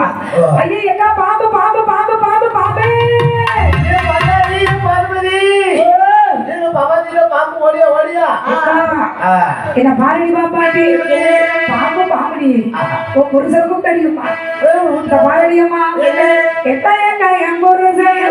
வந்துருவா. ஐயா எக்கா பாம்பு பாம்பு பாம்பு பாம்பு பாம்பே என்ன பாருடி பாப்பாடி பாம்பு பாம்புடி புருஷன் கூப்பிட்டடிக்குமா பாரடியம்மா எக்கா எக்கா என் புருஷன்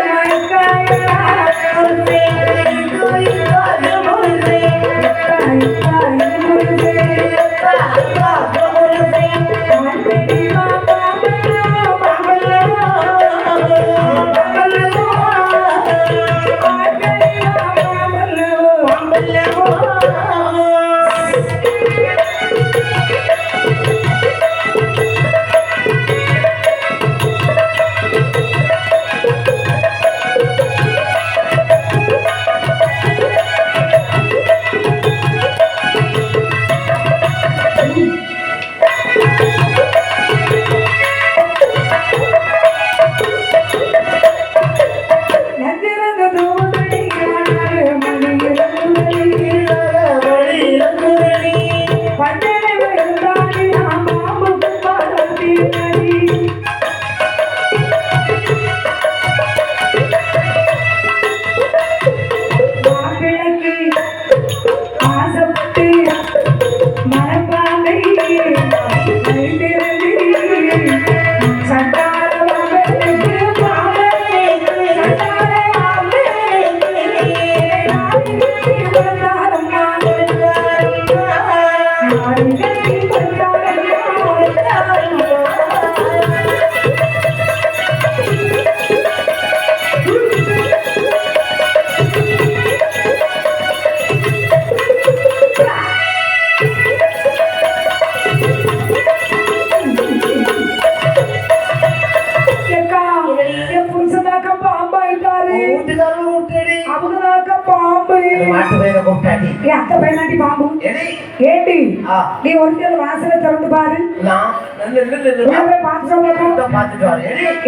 நீ ஒரு வாசலை திறந்து பாரு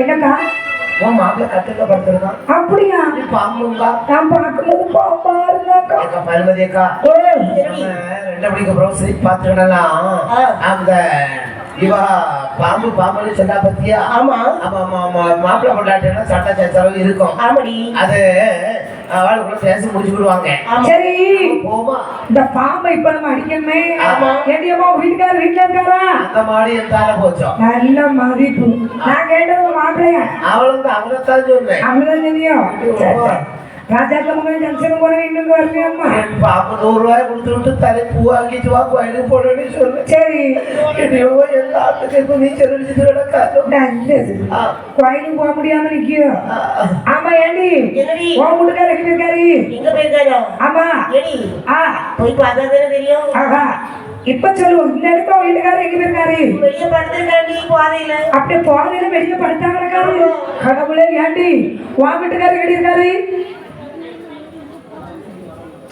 என்னக்கா அப்படியா நான் பார்க்கும்போது பாம்பா இருந்தாக்கா இவா பாம்பு பாம்பு சொன்னா பத்தியா? ஆமா ஆமா ஆமா மாப்பிள்ளை கொண்டாட்டினா சட்ட சச்சரவு இருக்கும். ஆமாடி அது அவளுக்குள்ள பேசி முடிச்சுடுவாங்க. சரி போமா இந்த பாம்பை இப்ப நம்ம அடிக்கணுமே. ஆமா கேட்டியம்மா வீட்டுக்காரர் வீட்டுல இருக்காரா? அந்த மாதிரி இருந்தால போச்சோம். நல்ல மதிப்பு. நான் கேட்டது மாப்பிள்ளையா? அவளுக்கு அவளைத்தான் சொன்னேன். அவளதான் சொன்னியோ? ராஜாக்க மகன் ஜங்ஷன் போன இன்னும் வரலையம்மா. பாப்பா 100 ரூபாய் கொடுத்துட்டு தலை பூ வாங்கிட்டு வா கோயிலுக்கு போடணும்னு சொல்லு. சரி எல்லாத்துக்கும் நீ செலவழிச்சு கிடக்காது. நல்லது கோயிலுக்கு போக முடியாம நிக்கியோ? ஆமா ஏண்டி உன் வீட்டுக்கார எங்க இருக்காரு? எங்க போயிருக்காரு? ஆமா போய் பார்த்தாதானே தெரியும். ஆஹா இப்ப சொல்லுவோம் இந்த இடத்துல வீட்டுக்காரர் எங்க போயிருக்காரு? வெளியே படுத்திருக்காண்டி பாதையில. அப்படியே பாதையில வெளியே படுத்தா கிடக்காரு. கடவுளே ஏண்டி உன் வீட்டுக்காரர் எங்க இருக்காரு?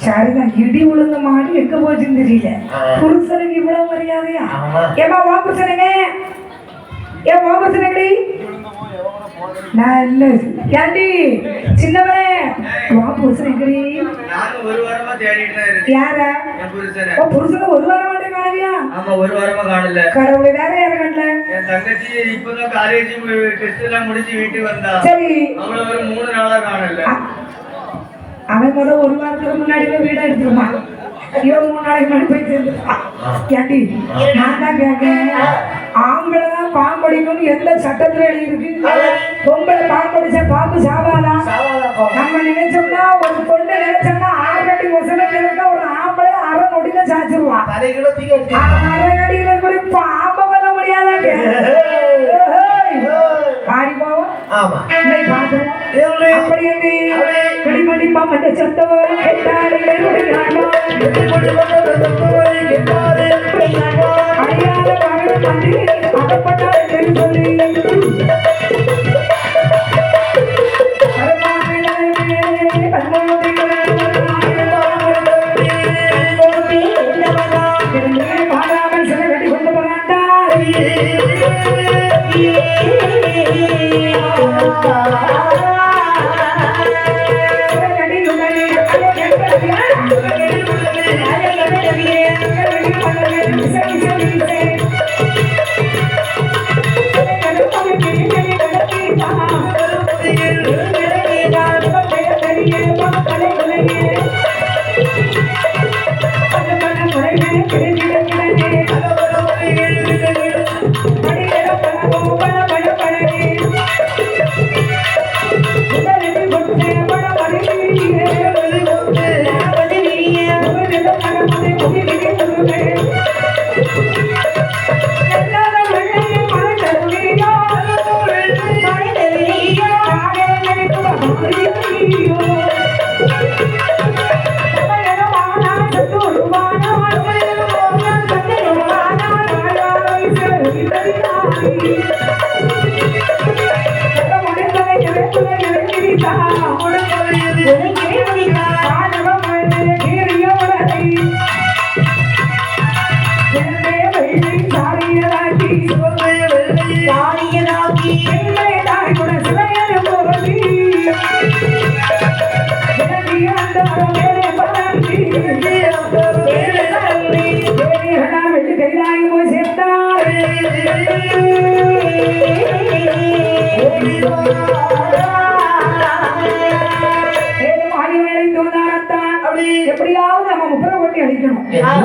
சரிதான் இடி உளுந்த மாடி எங்க போச்சுன்னு தெரியல. புருஷனுக்கு இவ்வளவு மரியாதையா? ஏமா வா புருஷனுங்க ஏன் வா புருஷனடி நல்ல ஏண்டி சின்னவன் வா புருஷனடி. யாரா புருஷனை ஒரு வாரம் மாட்டே காணலையா? ஆமா ஒரு வாரமா காணல. கடவுளை வேற யாரும் காணல? என் தங்கச்சி இப்பதான் காலேஜ் டெஸ்ட் எல்லாம் முடிச்சு வீட்டுக்கு வந்தா. சரி அவள ஒரு 3 நாளா காணல. அவன் முதல் ஒரு வாரத்துக்கு முன்னாடி வீட எடுத்துருமா இவன் 3 நாளைக்கு முன்னாடி போய் சேர்ந்துருப்பான். கேட்டி நான் தான் கேட்கேன் ஆம்பளை தான் பாம்படிக்கணும்னு எந்த சட்டத்துல எழுதி இருக்கு? பொம்பளை பாம்படிச்சா பாம்பு சாவாதான். நம்ம நினைச்சோம்னா ஒரு பொண்ணு நினைச்சோம்னா 6 அடி ஒசனத்தில ஒரு ஆம்பளை 1/2 நொடியில சாச்சிருவான். 1/2 அடியில ஒரு பாம்பை வர முடியாதாங்க. பாடி போவோம் அப்படி பிடிமடி பாம்பட்ட சத்தம் அடியாத மகன் வந்து அகப்பட்டார் சொல்லி பாடாமல் சில வெடி கொண்டு போனாண்டார். உனக்கே பிடிக்காத தாரியதாக்கி கைலாகி போய் சேர்த்தார் எப்படியாவது நம்ம முப்பரை கொட்டி அடிக்கணும்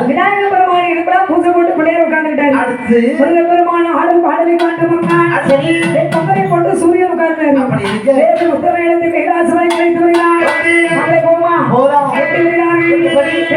விநாயகர் பெருமான் இதுக்கெல்லாம் பூசை போட்டு பிள்ளையர் உட்கார்ந்துட்டாரு அடுத்து முருகப் பெருமான் ஆடும் பாடலை காட்டுவாங்க பொங்கலை போட்டு சூரியன் உட்கார்ந்தாரு உத்தரவேலத்தை கைலாசமாய் கிடைத்து வருகிறார் போமா எப்படி வருகிறார்கள்